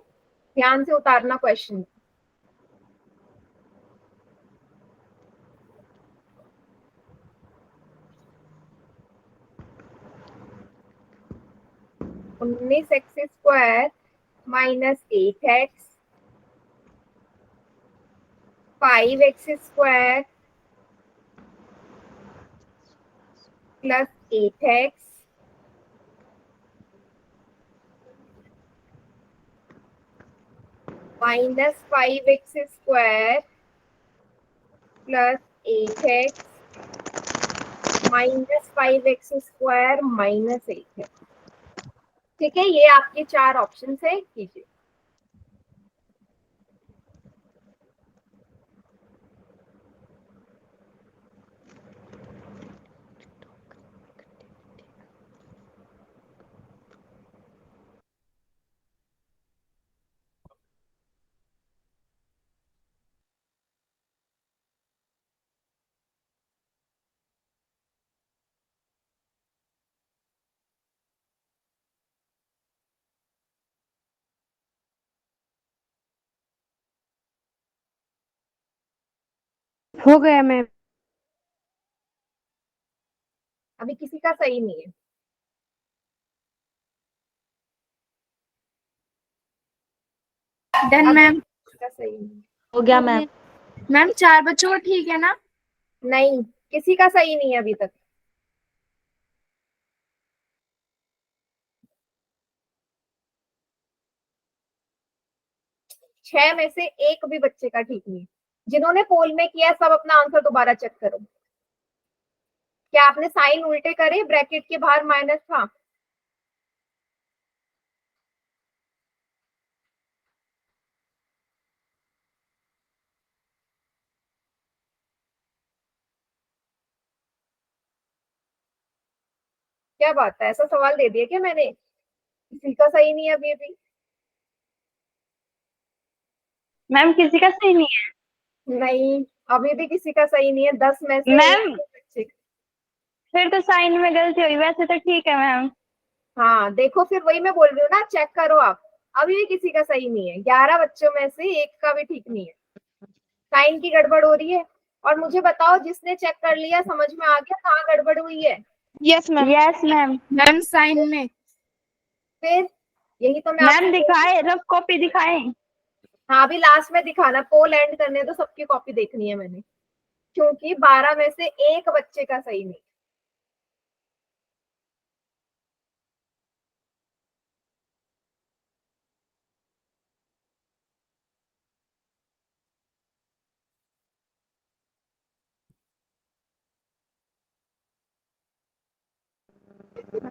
ध्यान से उतारना क्वेश्चन। उन्नीस x square minus 8x 5x square plus 8x minus 5x square plus 8x minus 5x square minus 8 है। ठीक है, ये आपके 4 ऑप्शन है, कीजिए। हो गया मैम। अभी किसी का सही नहीं है। डन अभी मैम। किसी का सही नहीं हो गया हो मैम। गया। मैम 4 बच्चों का ठीक है ना? नहीं, किसी का सही नहीं है अभी तक। छह में से एक भी बच्चे का ठीक नहीं है। जिन्होंने पोल में किया सब अपना आंसर दोबारा चेक करो। क्या आपने साइन उल्टे करे? ब्रैकेट के बाहर माइनस था। क्या बात है, ऐसा सवाल दे दिया क्या मैंने? किसी का सही नहीं है अभी भी। मैम किसी का सही नहीं है। नहीं, अभी भी किसी का सही नहीं है। 10 में से एक मैम बच्चे। फिर तो साइन में गलती हुई, वैसे तो ठीक है मैम। हाँ देखो, फिर वही मैं बोल रही हूँ ना, चेक करो आप। अभी भी किसी का सही नहीं है। 11 बच्चों में से एक का भी ठीक नहीं है। साइन की गड़बड़ हो रही है। और मुझे बताओ, जिसने चेक कर लिया समझ में आ गया कहाँ गड़बड़ हुई है? Yes ma'am. Yes ma'am. Ma'am sign में। फिर यही तो मैं मैम आपको दिखाए, रफ कॉपी दिखाए। हाँ, अभी लास्ट में दिखाना। पोल एंड करने तो सबकी कॉपी देखनी है मैंने, क्योंकि 12 में से एक बच्चे का सही नहीं।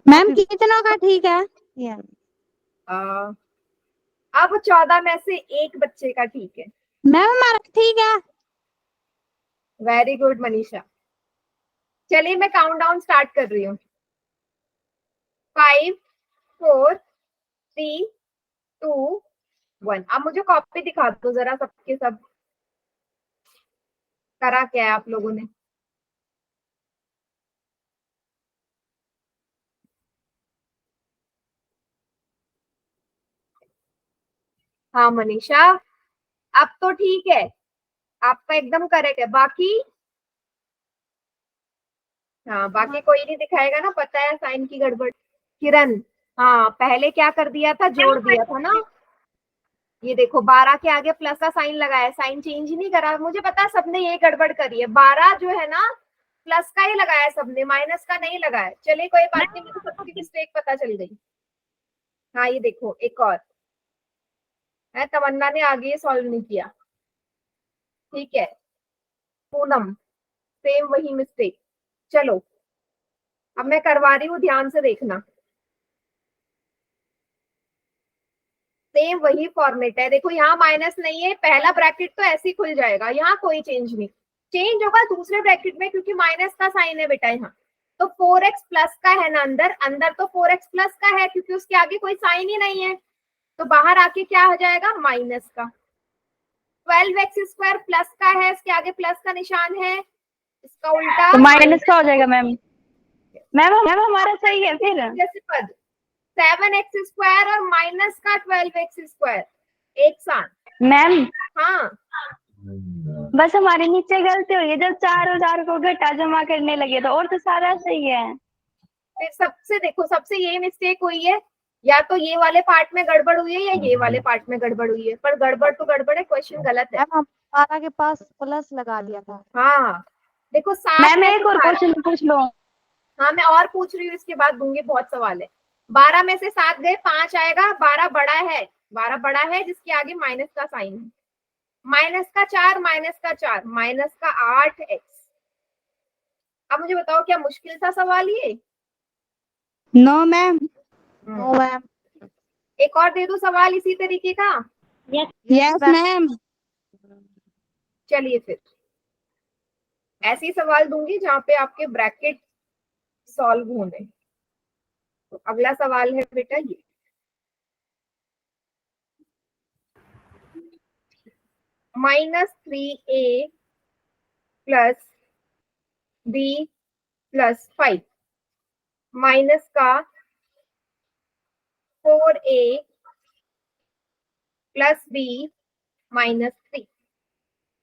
मैम कितनों का ठीक है? आ, अब 14 में से एक बच्चे का ठीक है। मैम हमारा ठीक है। Very good Manisha. चलिए मैं काउंट डाउन स्टार्ट कर रही हूँ। 5 4 3 2 1। अब मुझे कॉपी दिखा दो जरा, सबके सब करा क्या है आप लोगों ने? हाँ मनीषा, अब तो ठीक है, आपका एकदम करेक्ट है। बाकी हाँ, बाकी कोई नहीं दिखाएगा ना, पता है साइन की गड़बड़। किरण, हाँ पहले क्या कर दिया था, जोड़ दिया था ना। ये देखो 12 के आगे प्लस का साइन लगाया, साइन चेंज ही नहीं करा। मुझे पता है सबने ये गड़बड़ करी है। 12 जो है ना, प्लस का ही लगाया सबने, माइनस का नहीं लगाया। चलिए कोई बात नहीं, मुझे सबकी मिस्टेक पता चल गई। हाँ ये देखो एक और है, तमन्ना ने आगे सॉल्व नहीं किया। ठीक है, पूनम सेम वही मिस्टेक। चलो अब मैं करवा रही हूँ, ध्यान से देखना। सेम वही फॉर्मेट है। देखो यहाँ माइनस नहीं है, पहला ब्रैकेट तो ऐसे ही खुल जाएगा, यहाँ कोई चेंज नहीं। चेंज होगा दूसरे ब्रैकेट में, क्योंकि माइनस का साइन है बेटा यहाँ। तो 4x प्लस का है ना अंदर, अंदर तो 4x प्लस का है, क्योंकि उसके आगे कोई साइन ही नहीं है। तो बाहर आके क्या हो जाएगा, माइनस का। 12x स्क्वायर प्लस का है, इसके आगे प्लस का निशान है, इसका उल्टा तो माइनस का हो जाएगा मैम। मैम हमारा सही है फिर। जैसे पद 7x स्क्वायर और माइनस का 12x स्क्वायर एक साथ। मैम हाँ बस हमारे नीचे गलती हुई है, जब 4 और 4 को घटा जमा करने लगे तो, और तो सारा सही है। फिर सबसे देखो, सबसे ये मिस्टेक हुई है, या तो ये वाले पार्ट में गड़बड़ हुई है या ये वाले पार्ट में गड़बड़ हुई है। पर गड़बड़ तो गड़बड़ है, क्वेश्चन गलत है। मैम हम 12 के पास प्लस लगा दिया था। हाँ देखो 7 मैम में एक से और 12। क्वेश्चन पूछ लो। हाँ मैं और पूछ रही हूँ, इसके बाद दूंगी, बहुत सवाल है। 12 में से 7 गए, 5 आएगा। 12 बड़ा है, 12 बड़ा है जिसके आगे माइनस का साइन है। माइनस का 4, माइनस का 4, माइनस का 8x। अब मुझे बताओ, क्या मुश्किल था सवाल ये? No ma'am. No ma'am. एक और दे दो सवाल इसी तरीके का। Yes ma'am. चलिए फिर ऐसे ही सवाल दूंगी जहां पे आपके ब्रैकेट सॉल्व होने। तो अगला सवाल है बेटा ये, -3a plus b plus 5 minus का 4a प्लस b माइनस 3।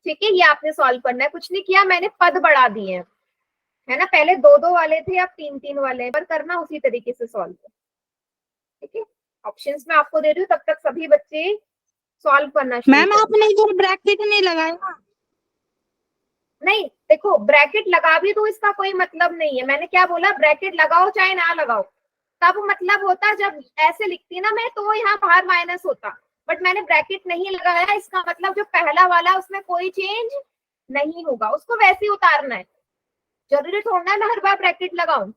ठीक है, ये आपने सॉल्व करना है, कुछ नहीं किया मैंने, पद बढ़ा दिए हैं, है ना, पहले 2-2 वाले थे अब 3-3 वाले हैं, पर करना उसी तरीके से सॉल्व। ठीक है, ऑप्शंस में आपको दे रही हूँ, तब तक सभी बच्चे सॉल्व करना शुरू मैम करें। आपने इधर ब्रैकेट नहीं लगाया। नहीं देखो, ब्रैकेट लगा भी तो इसका कोई मतलब नहीं है, मैंने क्या बोला, ब्रैकेट लगाओ चाहे ना लगाओ, तब मतलब होता जब ऐसे लिखती ना मैं तो यहाँ बाहर माइनस होता, बट मैंने ब्रैकेट नहीं लगाया, इसका मतलब जो पहला वाला उसमें कोई चेंज नहीं होगा, उसको वैसे ही उतारना है, जरूरी थोड़ा है मैं हर बार ब्रैकेट लगाऊं,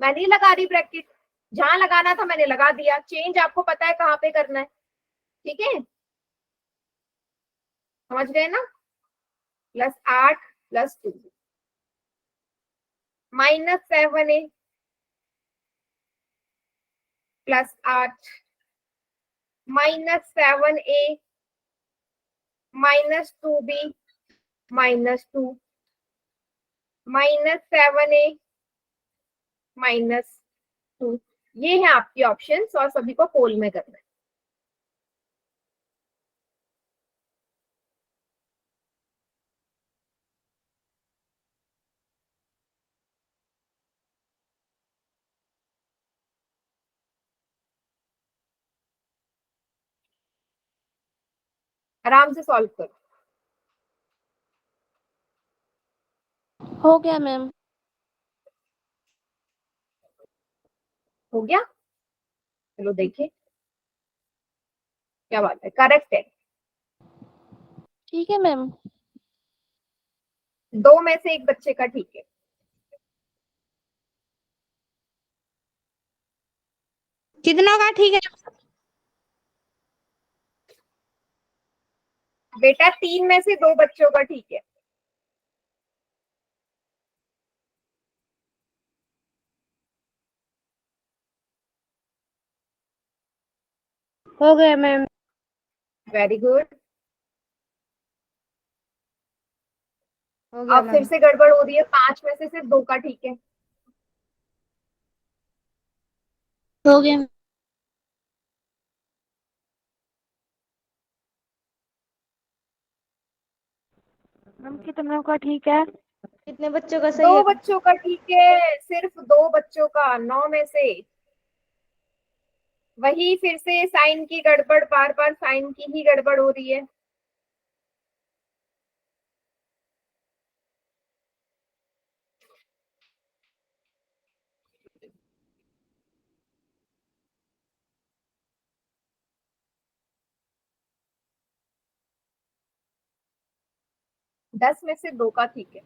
मैं नहीं लगा रही ब्रैकेट, जहां लगाना था मैंने लगा दिया, चेंज आपको पता है कहाँ पे करना है। ठीक है, समझ गए ना, +8 +2 -7a +8 -7a -2b -2 -7a -2, ये है आपकी ऑप्शंस और सभी को पोल में करना है। आराम से सॉल्व करो। हो गया मैम। हो गया, चलो देखिए, क्या बात है, करेक्ट है, ठीक है मैम। 2 में से एक बच्चे का ठीक है। कितनों का ठीक है। बेटा 3 में से 2 बच्चों का ठीक है। हो गया मैम। Very good. हो गया अब फिर मैम। से गड़बड़ हो रही है, 5 में से सिर्फ 2 का ठीक है। हो गया। मैम कितनों का ठीक है? कितने बच्चों का सही 2 है? बच्चों का ठीक है, सिर्फ 2 बच्चों का 9 में से। वही फिर से साइन की गड़बड़, बार बार साइन की ही गड़बड़ हो रही है। दस में से 2 का ठीक है।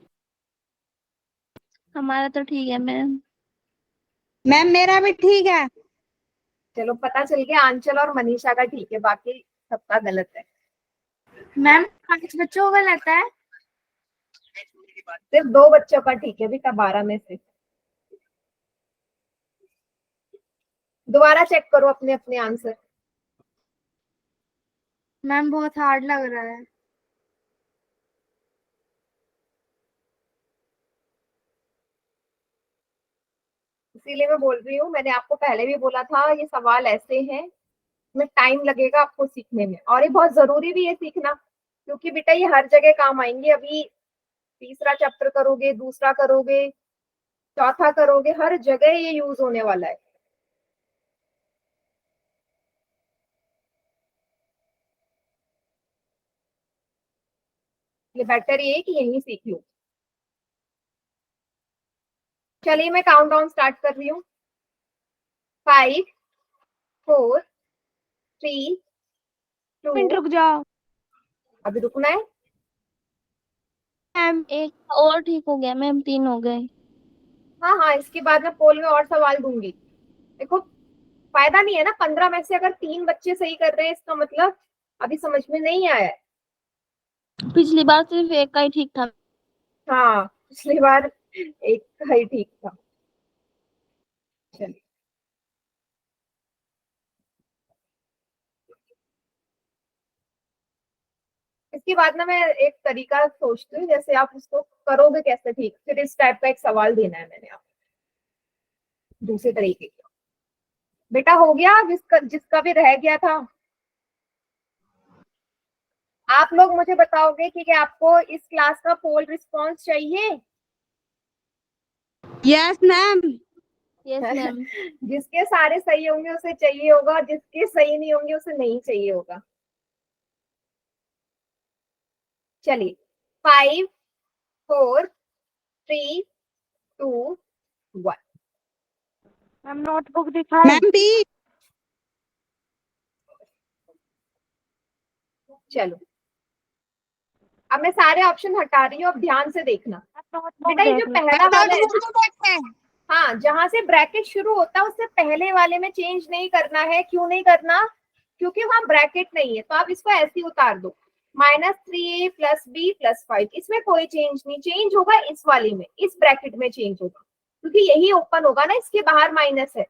हमारा तो ठीक है मैम। मैम मेरा भी ठीक है। चलो पता चल गया, आंचल और मनीषा का ठीक है, बाकी सबका गलत है। मैम 5 बच्चों का गलत है। सिर्फ 2 बच्चों का ठीक है बेटा, 12 में से। दोबारा चेक करो अपने अपने आंसर। मैम बहुत हार्ड लग रहा है। इसीलिए मैं बोल रही हूँ, मैंने आपको पहले भी बोला था ये सवाल ऐसे हैं, में टाइम लगेगा आपको सीखने में, और ये बहुत जरूरी भी है सीखना, क्योंकि बेटा ये हर जगह काम आएंगे। अभी तीसरा चैप्टर करोगे, दूसरा करोगे, चौथा करोगे, हर जगह ये यूज होने वाला है। ये बेटर ये है कि यही सीख लो। चलिए मैं काउंटडाउन स्टार्ट कर रही हूँ। 5 4 3 मिनट 2, रुक जाओ। अभी रुकना है। मैम एक और ठीक हो गया मैम, 3 हो गए। हाँ हाँ, इसके बाद मैं पोल में और सवाल दूंगी। देखो फायदा नहीं है ना, 15 में से अगर 3 बच्चे सही कर रहे हैं, इसका मतलब अभी समझ में नहीं आया है। पिछली बार सिर्फ एक का ही ठीक था। हाँ पिछली बार एक का ही ठीक था। चलिए इसके बाद ना मैं एक तरीका सोचती हूँ, जैसे आप उसको करोगे कैसे ठीक, फिर इस टाइप का एक सवाल देना है मैंने आपको दूसरे तरीके का। बेटा हो गया, जिसका जिसका भी रह गया था। आप लोग मुझे बताओगे कि आपको इस क्लास का पोल रिस्पॉन्स चाहिए? Yes ma'am. Yes ma'am. जिसके सारे सही होंगे उसे चाहिए होगा, जिसके सही नहीं होंगे उसे नहीं चाहिए होगा। चलिए 5 4 3 2 1। मैम नोटबुक दिखाए। Ma'am B. चलो अब मैं सारे ऑप्शन हटा रही हूँ, अब ध्यान से देखना नोटबुक बेटा। ये देख जो लो। पहला वाला है, हाँ, जहां से ब्रैकेट शुरू होता है उससे पहले वाले में चेंज नहीं करना है। क्यों नहीं करना? क्योंकि वहां ब्रैकेट नहीं है, तो आप इसको ऐसे ही उतार दो। -3a + b + 5, इसमें कोई चेंज नहीं। चेंज होगा इस वाली में, इस ब्रैकेट में चेंज होगा, क्योंकि यही ओपन होगा ना, इसके बाहर माइनस है।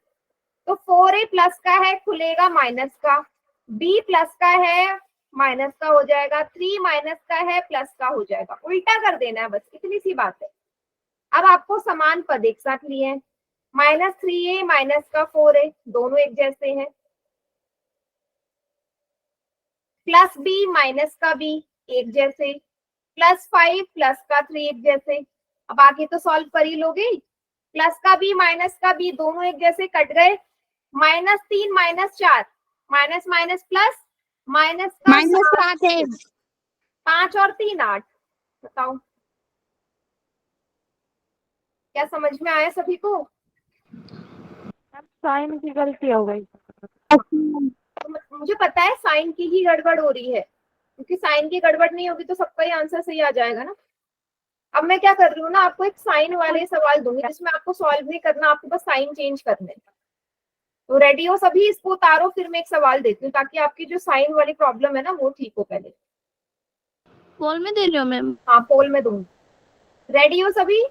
तो 4a प्लस का है, खुलेगा माइनस का। b प्लस का है, माइनस का हो जाएगा। 3 माइनस का है, प्लस का हो जाएगा। उल्टा कर देना है, बस इतनी सी बात है। अब आपको समान पद एक साथ लिए हैं, -3a माइनस का 4a, दोनों एक जैसे हैं। प्लस b माइनस का b, एक जैसे। +5 प्लस का 3, एक जैसे। अब आगे तो सॉल्व कर ही लोगे। प्लस का b माइनस का b, दोनों एक जैसे, कट गए। -3 -4, माइनस माइनस प्लस, माइनस का -7 है। 5 और 3 8। बताओ क्या समझ में आया सभी को? मैम साइन की गलती हो गई। तो मुझे पता है साइन की ही गड़बड़ हो रही है, क्योंकि साइन की गड़बड़ नहीं होगी तो सबका ही आंसर सही आ जाएगा ना। अब मैं क्या कर रही हूँ ना, आपको एक साइन वाले सवाल दूंगी जिसमें आपको सॉल्व नहीं करना, आपको बस साइन चेंज करने। तो रेडी हो सभी? इसको उतारो, फिर मैं एक सवाल देती हूँ ताकि आपकी जो साइन वाली प्रॉब्लम है ना वो ठीक हो पहले। पोल में दे रही हो मैम? हाँ, पोल में दूंगी। रेडी हो सभी?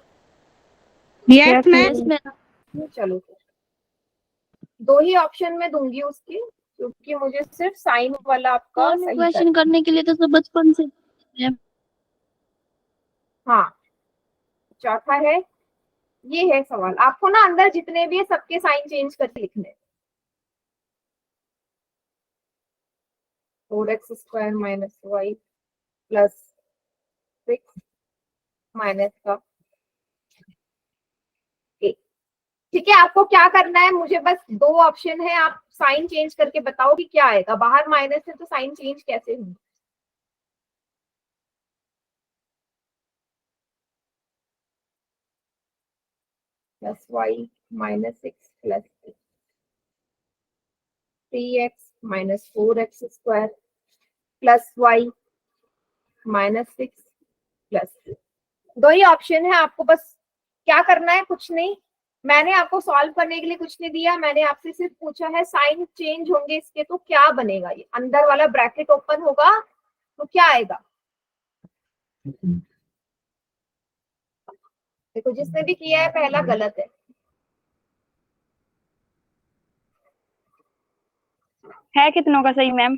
Yes ma'am. Yes ma'am. चलो फिर दो ही ऑप्शन में दूंगी उसके, क्योंकि मुझे सिर्फ साइन वाला आपका पोल में सही क्वेश्चन करना। करने के लिए तो सब बचपन से मैम। हाँ, चौथा है, ये है सवाल। आपको ना अंदर जितने भी है सबके साइन चेंज करके लिखने। 4x² - y + 6 माइनस का 8। ठीक है, आपको क्या करना है, मुझे बस दो ऑप्शन है, आप साइन चेंज करके बताओ कि क्या आएगा। बाहर माइनस है तो साइन चेंज कैसे होंगे? +y - 6 + 3x - 4x² + y -6 + दो ही ऑप्शन है। आपको बस क्या करना है, कुछ नहीं। मैंने आपको सॉल्व करने के लिए कुछ नहीं दिया, मैंने आपसे सिर्फ पूछा है साइन चेंज होंगे इसके तो क्या बनेगा। ये अंदर वाला ब्रैकेट ओपन होगा तो क्या आएगा? देखो, जिसने भी किया है पहला गलत है। है कितनों का सही मैम?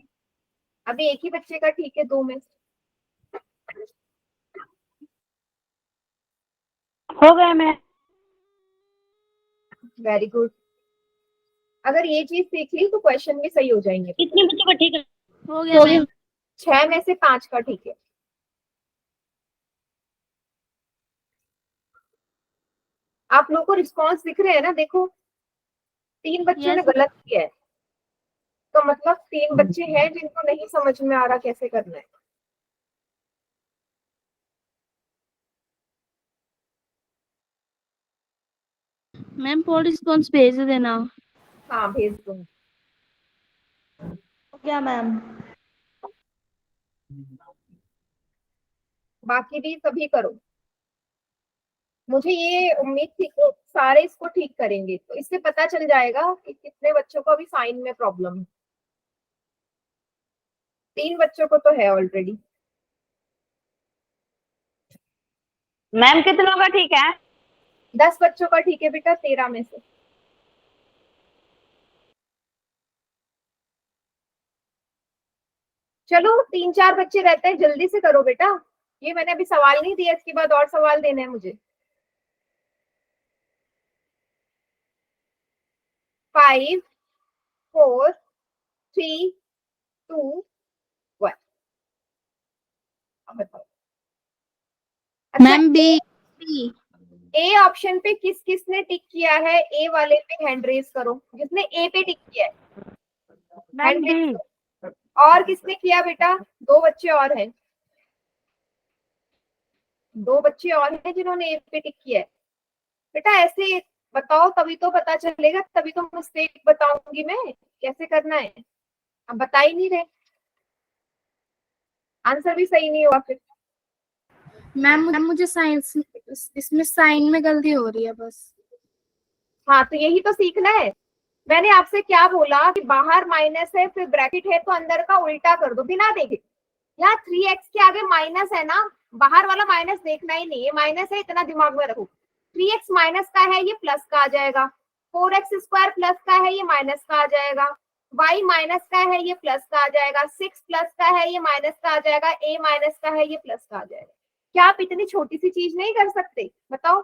अभी एक ही बच्चे का ठीक है, दो में से। हो गया मैं। Very good. अगर ये चीज सीख ली तो क्वेश्चन भी सही हो जाएंगे। कितने बच्चों का ठीक है? हो गया मैम। 6 में से 5 का ठीक है। आप लोगों को रिस्पॉन्स दिख रहे हैं ना? देखो, 3 बच्चों ने यस गलत किया है, तो मतलब 3 बच्चे हैं जिनको नहीं समझ में आ रहा कैसे करना है। मैम पोल रिस्पॉन्स भेज देना। हाँ, भेज दूंगी। हो गया मैम। बाकी भी सभी करो। मुझे ये उम्मीद थी कि सारे इसको ठीक करेंगे, तो इससे पता चल जाएगा कि कितने बच्चों को अभी साइन में प्रॉब्लम है। 3 बच्चों को तो है ऑलरेडी। मैम कितनों का ठीक है? 10 बच्चों का ठीक है बेटा, 13 में से। चलो 3 4 बच्चे रहते हैं, जल्दी से करो बेटा। ये मैंने अभी सवाल नहीं दिया, इसके बाद और सवाल देने हैं मुझे। 5 4 3 2 1। अब बताओ। अच्छा, मैम बी। ए ऑप्शन पे किस किसने टिक किया है? ए वाले पे हैंड रेज करो, जिसने ए पे टिक किया है मैम हैंड रेज डी। करो। और किसने किया बेटा? दो बच्चे और हैं, दो बच्चे और हैं जिन्होंने ए पे टिक किया है। बेटा ऐसे बताओ तभी तो पता चलेगा, तभी तो मिस्टेक बताऊंगी मैं कैसे करना है। अब बता ही नहीं रहे, आंसर भी सही नहीं होगा फिर। मैम मुझे साइंस इसमें साइन में गलती हो रही है बस। हाँ तो यही तो सीखना है। मैंने आपसे क्या बोला कि बाहर माइनस है फिर ब्रैकेट है तो अंदर का उल्टा कर दो बिना देखे। यहाँ 3x के आगे माइनस है ना, बाहर वाला माइनस देखना ही नहीं है, माइनस है इतना दिमाग में रखो। 3x माइनस का है ये प्लस का आ जाएगा, 4x स्क्वायर प्लस का है ये माइनस का आ जाएगा, y माइनस का है ये प्लस का आ जाएगा, 6 प्लस का है ये माइनस का आ जाएगा, a माइनस का है ये प्लस का आ जाएगा। क्या आप इतनी छोटी सी चीज नहीं कर सकते? बताओ।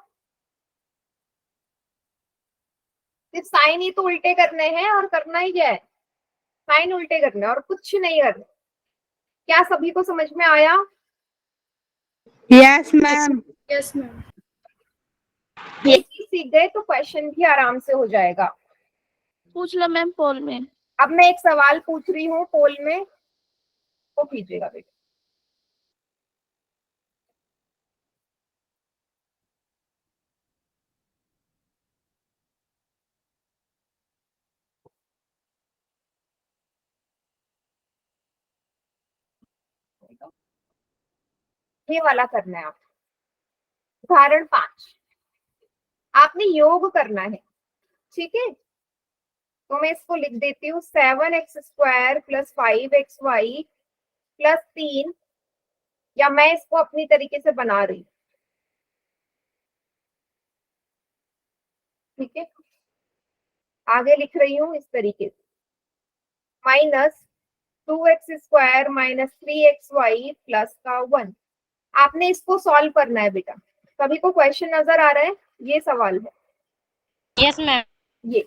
सिर्फ साइन ही तो उल्टे करने हैं, और करना ही क्या है? साइन उल्टे करने और कुछ नहीं करना। क्या सभी को समझ में आया? Yes ma'am. Yes ma'am. ये चीज सीख गए तो क्वेश्चन भी आराम से हो जाएगा। पूछ लो मैम पोल में। अब मैं एक सवाल पूछ रही हूँ पोल में, वो कीजिएगा बेटा। ये वाला करना है आप। उदाहरण 5, आपने योग करना है, ठीक है? तो मैं इसको लिख देती हूँ 7x square plus 5xy plus 3, या मैं इसको अपनी तरीके से बना रही हूँ, ठीक है? आगे लिख रही हूँ इस तरीके से, minus 2x square minus 3xy plus का 1। आपने इसको सॉल्व करना है बेटा। सभी को क्वेश्चन नजर आ रहा है? ये सवाल है यस मैम। ये,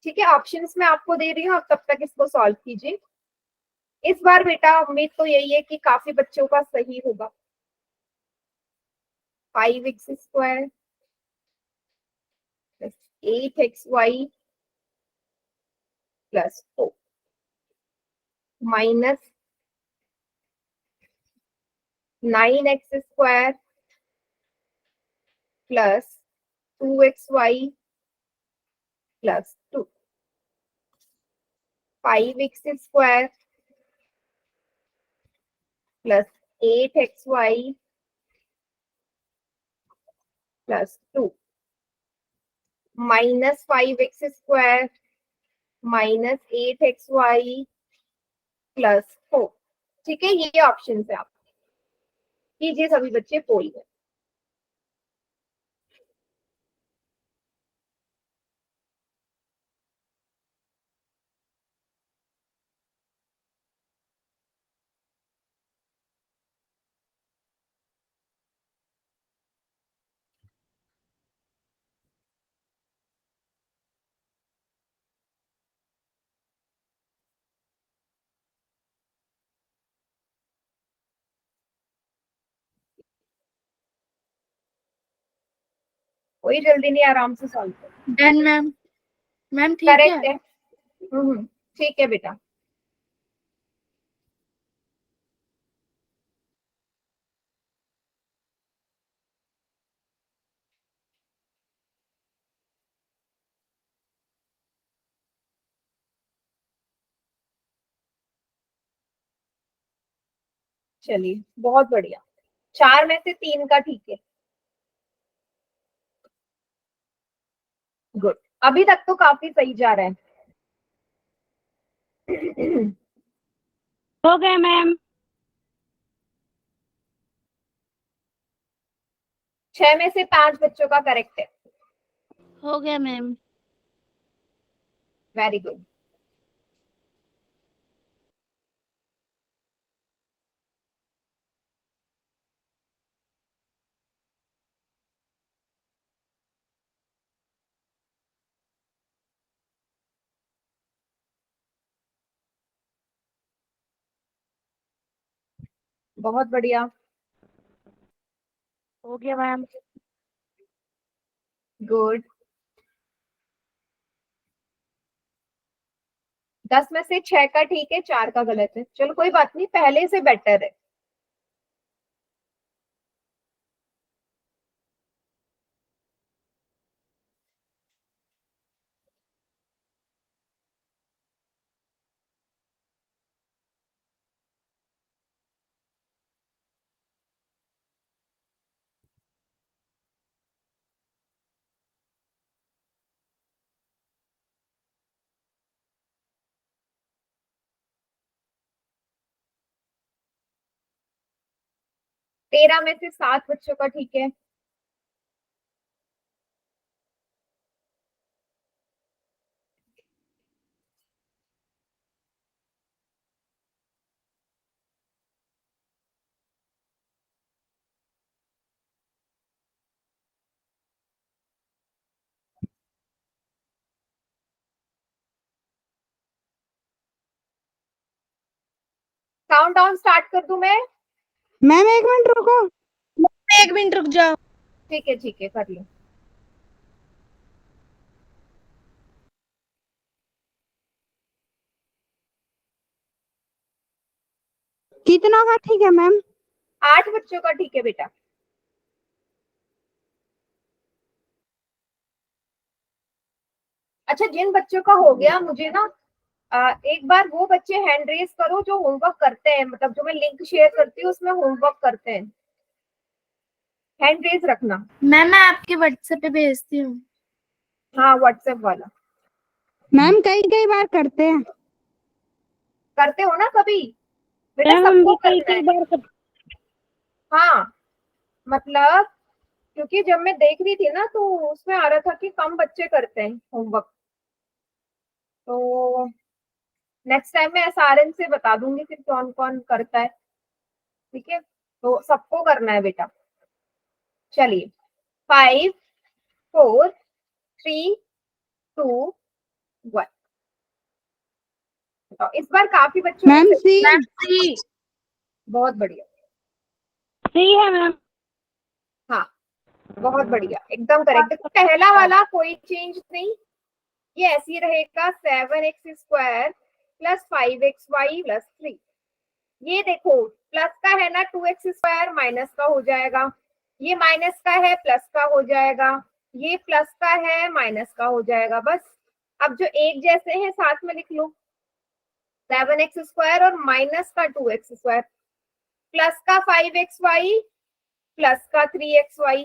ठीक है? ऑप्शंस मैं आपको दे रही हूँ, आप तब तक इसको सॉल्व कीजिए। इस बार बेटा उम्मीद तो यही है कि काफी बच्चों का सही होगा। 5x square plus 8xy plus 4 minus 9x square plus 2xy plus 2, 5x square plus 8xy plus 2 minus 5x square minus 8xy plus 4। ठीक है, ये ऑप्शन है। आप कीजिए सभी बच्चे पोल में। कोई जल्दी नहीं, आराम से सॉल्व करो। Done ma'am. मैम ठीक करेक्ट है। है। ठीक है बेटा। चलिए बहुत बढ़िया, 4 में से 3 का ठीक है। गुड, अभी तक तो काफी सही जा रहा है। हो गए मैम। 6 में से 5 बच्चों का करेक्ट है। हो गया मैम। Very good. बहुत बढ़िया। हो गया मैम। गुड। 10 में से 6 का ठीक है, 4 का गलत है। चलो कोई बात नहीं, पहले से बेटर है। तेरह में से 7 बच्चों का ठीक है। काउंट डाउन स्टार्ट कर दूं मैं? मैम 1 मिनट रुको, 1 मिनट रुक जाओ। ठीक है, कर लो। कितना का ठीक है मैम? 8 बच्चों का ठीक है बेटा। अच्छा, जिन बच्चों का हो गया, मुझे ना एक बार वो बच्चे हैंड रेज करो जो होमवर्क करते हैं, मतलब जो मैं लिंक शेयर करती हूँ उसमें होमवर्क करते हैं। हैंड रेज रखना। मैम मैं आपके व्हाट्सएप पे भेजती हूँ। हाँ, व्हाट्सएप वाला। मैम कई कई बार करते हैं। करते हो ना कभी बेटा, सबको करना है। हाँ, मतलब क्योंकि जब मैं देख रही थी ना तो उसमें आ रहा था कि कम बच्चे करते हैं होमवर्क, तो नेक्स्ट टाइम मैं एसआरएन से बता दूंगी फिर कौन कौन करता है। ठीक है, तो सबको करना है बेटा। चलिए, 5 4 3 2 1। बताओ, इस बार काफी बच्चों ने मैम सही- सी। बहुत बढ़िया। सही है मैम। हाँ, बहुत बढ़िया, एकदम करेक्ट। देखो, पहला वाला कोई चेंज नहीं, ये ऐसे ही रहेगा। 7x² plus 5xy plus 3। ये देखो, प्लस का है ना, 2x² माइनस का हो जाएगा। ये माइनस का है, प्लस का हो जाएगा। ये प्लस का है, माइनस का हो जाएगा। बस अब जो एक जैसे हैं साथ में लिख लो, 7x² और माइनस का 2x², प्लस का 5xy प्लस का 3xy,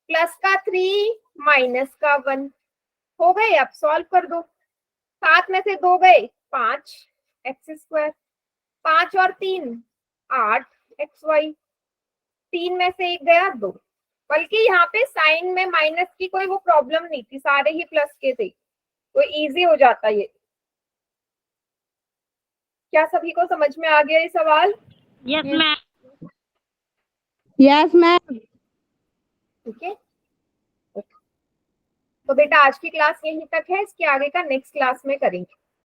प्लस का 3 माइनस का 1। हो गए, अब सॉल्व कर दो। 7 में से 2 गए, 5x², 5 और 3 8xy, 3 में से 1 गया 2। बल्कि यहाँ पे साइन में माइनस की कोई वो प्रॉब्लम नहीं थी, सारे ही प्लस के थे, तो इजी हो जाता ये। क्या सभी को समझ में आ गया ये सवाल? Yes ma'am. Yes ma'am. ठीक है, तो बेटा आज की क्लास यहीं तक है, इसके आगे का नेक्स्ट क्लास में करेंगे।